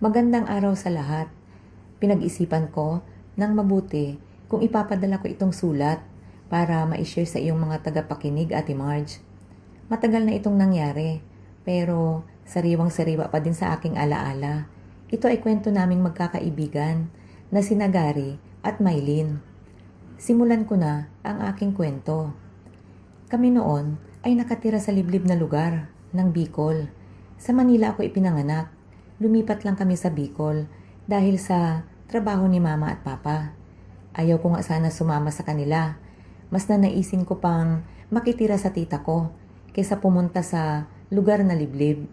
Magandang araw sa lahat. Pinag-isipan ko ng mabuti kung ipapadala ko itong sulat para ma-share sa iyong mga tagapakinig, Ate Marge. Matagal na itong nangyari, pero sariwang-sariwa pa din sa aking alaala. Ito ay kwento naming magkakaibigan na sina Gary at Mylene. Simulan ko na ang aking kwento. Kami noon ay nakatira sa liblib na lugar ng Bicol. Sa Manila ako ipinanganak. Lumipat lang kami sa Bicol dahil sa trabaho ni Mama at Papa. Ayaw ko nga sana sumama sa kanila. Mas nanaisin ko pang makitira sa tita ko kaysa pumunta sa lugar na liblib.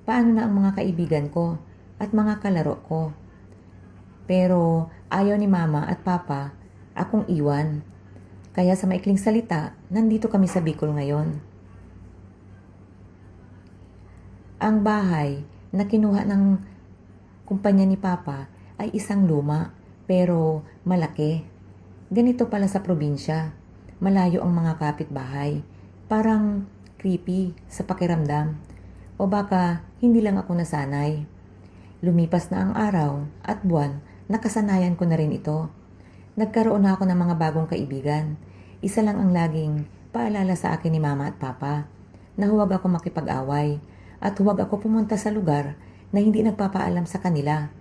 Paano na ang mga kaibigan ko at mga kalaro ko? Pero ayaw ni Mama at Papa akong iwan. Kaya sa maikling salita, nandito kami sa Bicol ngayon. Ang bahay na kinuha ng kumpanya ni Papa ay isang luma pero malaki. Ganito pala sa probinsya. Malayo ang mga kapitbahay. Parang creepy sa pakiramdam. O baka hindi lang ako nasanay. Lumipas na ang araw at buwan, nakasanayan ko na rin ito. Nagkaroon na ako ng mga bagong kaibigan. Isa lang ang laging paalala sa akin ni Mama at Papa na huwag ako makipag-away. At huwag ako pumunta sa lugar na hindi nagpapaalam sa kanila.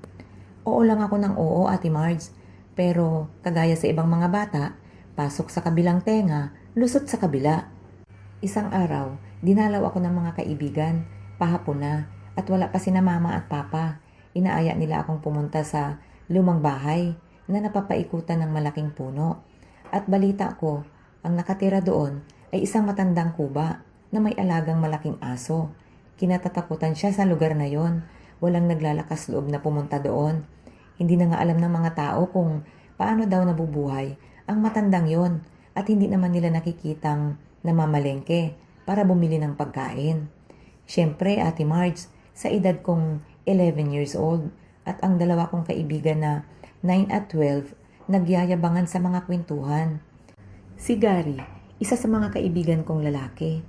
Oo lang ako ng oo, Ate Marge. Pero kagaya sa ibang mga bata, pasok sa kabilang tenga, lusot sa kabila. Isang araw, dinalaw ako ng mga kaibigan, pahapon na, at wala pa sina Mama at Papa. Inaaya nila akong pumunta sa lumang bahay na napapaikutan ng malaking puno. At balita ko, ang nakatira doon ay isang matandang kuba na may alagang malaking aso. Kinatatakutan siya sa lugar na yon. Walang naglalakas loob na pumunta doon. Hindi na nga alam ng mga tao kung paano daw nabubuhay ang matandang yon at hindi naman nila nakikitang namamalengke para bumili ng pagkain. Siyempre, Ate Marge, sa edad kong 11 years old at ang dalawa kong kaibigan na 9 at 12, nagyayabangan sa mga kwentuhan. Si Gary, isa sa mga kaibigan kong lalaki.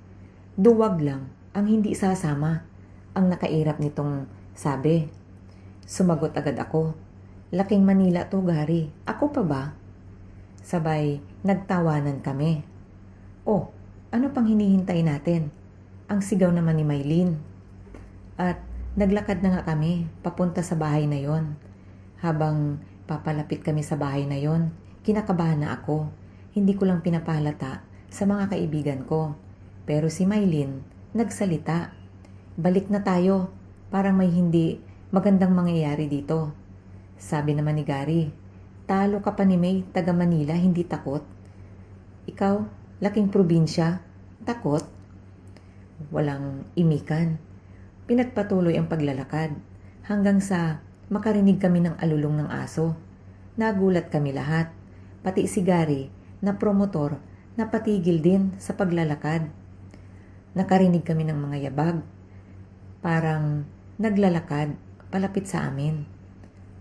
Duwag lang ang hindi sasama, ang nakairap nitong sabi. Sumagot agad ako. Laking Manila to, Gary. Ako pa ba? Sabay, nagtawanan kami. Oh, ano pang hinihintay natin? Ang sigaw naman ni Mylene. At naglakad na nga kami papunta sa bahay na yon. Habang papalapit kami sa bahay na yon, kinakabahan na ako. Hindi ko lang pinapahalata sa mga kaibigan ko. Pero si Mylene, nagsalita. Balik na tayo. Parang may hindi magandang mangyayari dito. Sabi naman ni Gary, talo ka pa ni May, taga Manila, hindi takot? Ikaw, laking probinsya, takot? Walang imikan. Pinagpatuloy ang paglalakad hanggang sa makarinig kami ng alulong ng aso. Nagulat kami lahat, pati si Gary na promotor na patigil din sa paglalakad. Nakarinig kami ng mga yabag. Parang naglalakad palapit sa amin.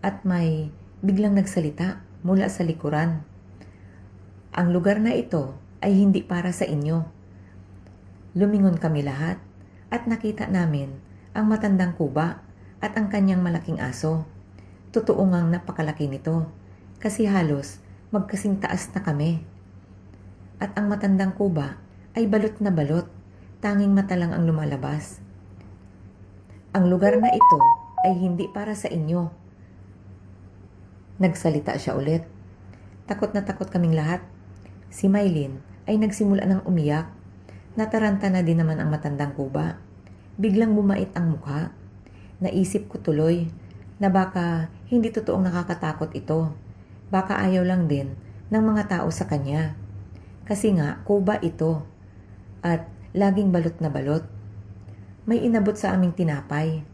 At may biglang nagsalita mula sa likuran. Ang lugar na ito ay hindi para sa inyo. Lumingon kami lahat at nakita namin ang matandang kuba at ang kanyang malaking aso. Totoo ngang napakalaki nito kasi halos magkasing taas na kami. At ang matandang kuba ay balot na balot. Tanging mata lang ang lumalabas. Ang lugar na ito ay hindi para sa inyo. Nagsalita siya ulit. Takot na takot kaming lahat. Si Mylene ay nagsimula ng umiyak. Nataranta na din naman ang matandang kuba. Biglang bumait ang mukha. Naisip ko tuloy na baka hindi totoong nakakatakot ito. Baka ayaw lang din ng mga tao sa kanya. Kasi nga, kuba ito. At laging balot na balot. May inabot sa aming tinapay.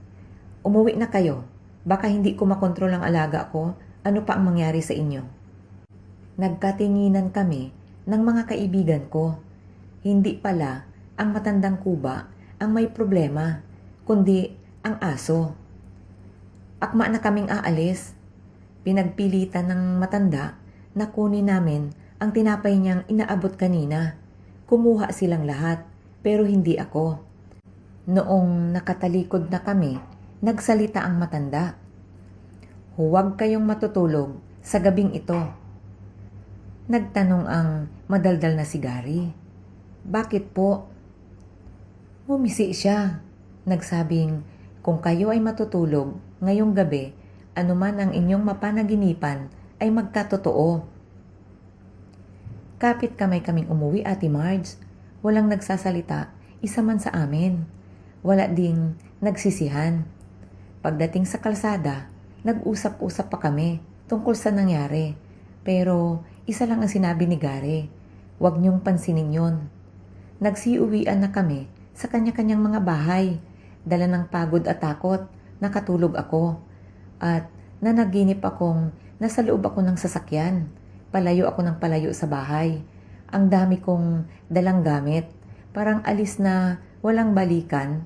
Umuwi na kayo. Baka hindi ko makontrol ang alaga ko. Ano pa ang mangyari sa inyo? Nagkatinginan kami ng mga kaibigan ko. Hindi pala ang matandang kuba ang may problema, kundi ang aso. Akma na kaming aalis. Pinagpilitan ng matanda na kunin namin ang tinapay niyang inaabot kanina. Kumuha silang lahat. Pero hindi ako. Noong nakatalikod na kami, nagsalita ang matanda. "Huwag kayong matutulog sa gabing ito." Nagtanong ang madaldal na si Gary. "Bakit po?" Ngumisi siya. Nagsabing, kung kayo ay matutulog ngayong gabi, anuman ang inyong mapanaginipan ay magkatotoo. Kapit kamay kaming umuwi, Ate Marge. Walang nagsasalita, isa man sa amin. Wala ding nagsisihan. Pagdating sa kalsada, nag-usap-usap pa kami tungkol sa nangyari. Pero isa lang ang sinabi ni Gary, "Huwag niyong pansinin yon." Nagsiuwian na kami sa kanya-kanyang mga bahay. Dala ng pagod at takot, nakatulog ako. At nanaginip akong nasa loob ako ng sasakyan. Palayo ako ng palayo sa bahay. Ang dami kong dalang gamit. Parang alis na walang balikan.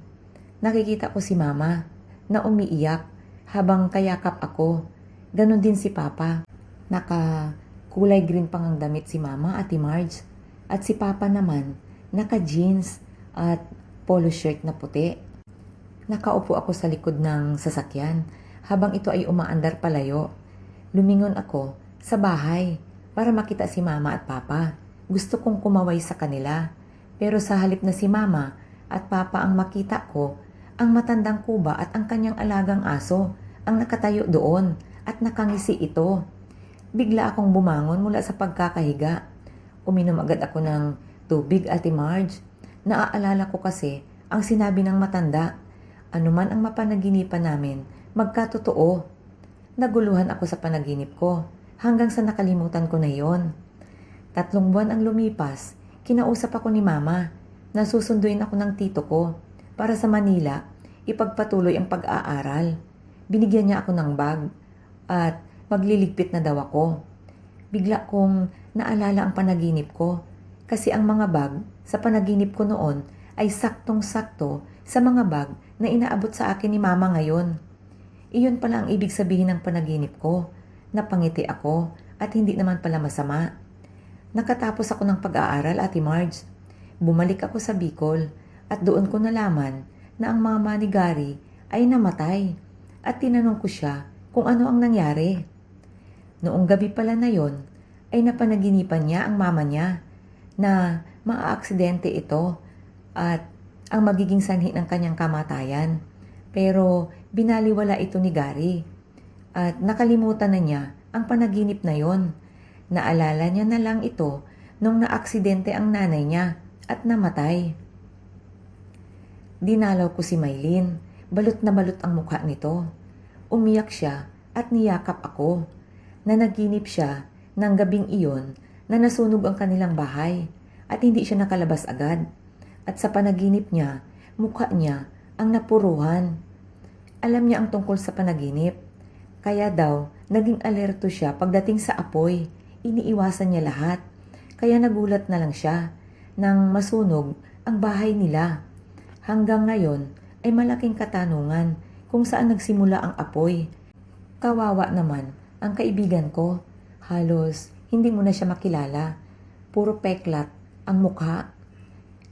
Nakikita ko si Mama na umiiyak habang kayakap ako. Ganon din si Papa. Naka kulay green pang ang damit si Mama, Ate Marge. At si Papa naman, naka jeans at polo shirt na puti. Nakaupo ako sa likod ng sasakyan habang ito ay umaandar palayo. Lumingon ako sa bahay para makita si Mama at Papa. Gusto kong kumaway sa kanila. Pero sa halip na si Mama at Papa ang makita ko, ang matandang kuba at ang kanyang alagang aso ang nakatayo doon at nakangisi ito. Bigla akong bumangon mula sa pagkakahiga. Uminom agad ako ng tubig, Ate Marge. Naaalala ko kasi ang sinabi ng matanda, anuman ang mapanaginipan namin, magkatotoo. Naguluhan ako sa panaginip ko hanggang sa nakalimutan ko na yon. 3 buwan ang lumipas, kinausap ako ni Mama. Nasusunduin ako ng tito ko para sa Manila ipagpatuloy ang pag-aaral. Binigyan niya ako ng bag at magliligpit na daw ako. Bigla kong naalala ang panaginip ko kasi ang mga bag sa panaginip ko noon ay saktong-sakto sa mga bag na inaabot sa akin ni Mama ngayon. Iyon pala ang ibig sabihin ng panaginip ko. Napangiti ako at hindi naman pala masama. Nakatapos ako ng pag-aaral, Ate Marge. Bumalik ako sa Bicol at doon ko nalaman na ang mama ni Gary ay namatay at tinanong ko siya kung ano ang nangyari. Noong gabi pala na yon ay napanaginipan niya ang mama niya na maaaksidente ito at ang magiging sanhi ng kanyang kamatayan. Pero binaliwala ito ni Gary at nakalimutan na niya ang panaginip na yon. Naalala niya na lang ito nung naaksidente ang nanay niya at namatay. Dinalaw ko si Maylin. Balot na balot ang mukha nito. Umiyak siya at niyakap ako. Nanaginip siya ng gabing iyon na nasunog ang kanilang bahay at hindi siya nakalabas agad. At sa panaginip niya, mukha niya ang napuruhan. Alam niya ang tungkol sa panaginip. Kaya daw, naging alerto siya pagdating sa apoy. Iniiwasan niya lahat. Kaya nagulat na lang siya nang masunog ang bahay nila. Hanggang ngayon ay malaking katanungan kung saan nagsimula ang apoy. Kawawa naman ang kaibigan ko. Halos hindi mo na siya makilala. Puro peklat ang mukha.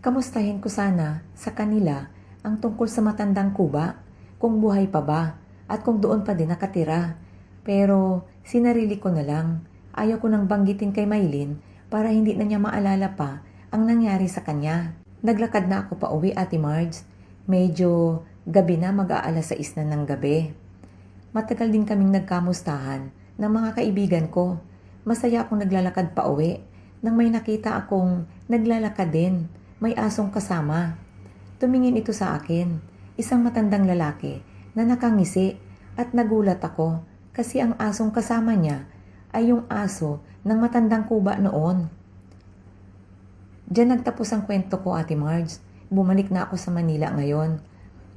Kamustahin ko sana sa kanila ang tungkol sa matandang kuba, kung buhay pa ba at kung doon pa din nakatira. Pero sinarili ko na lang. Ayaw ko nang banggitin kay Maylin para hindi na niya maalala pa ang nangyari sa kanya. Naglakad na ako pa uwi, Ate Marge. Medyo gabi na, mag-aalas 6 na ng gabi. Matagal din kaming nagkamustahan ng mga kaibigan ko. Masaya akong naglalakad pa uwi nang may nakita akong naglalakad din. May asong kasama. Tumingin ito sa akin. Isang matandang lalaki na nakangisi at nagulat ako kasi ang asong kasama niya ay yung aso ng matandang kuba noon. Diyan nagtapos ang kwento ko, Ate Marge. Bumalik na ako sa Manila ngayon.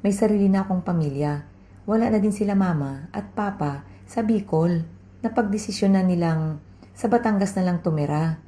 May sarili na akong pamilya. Wala na din sila Mama at Papa sa Bicol. Napagdesisyon na nilang sa Batangas na lang tumira.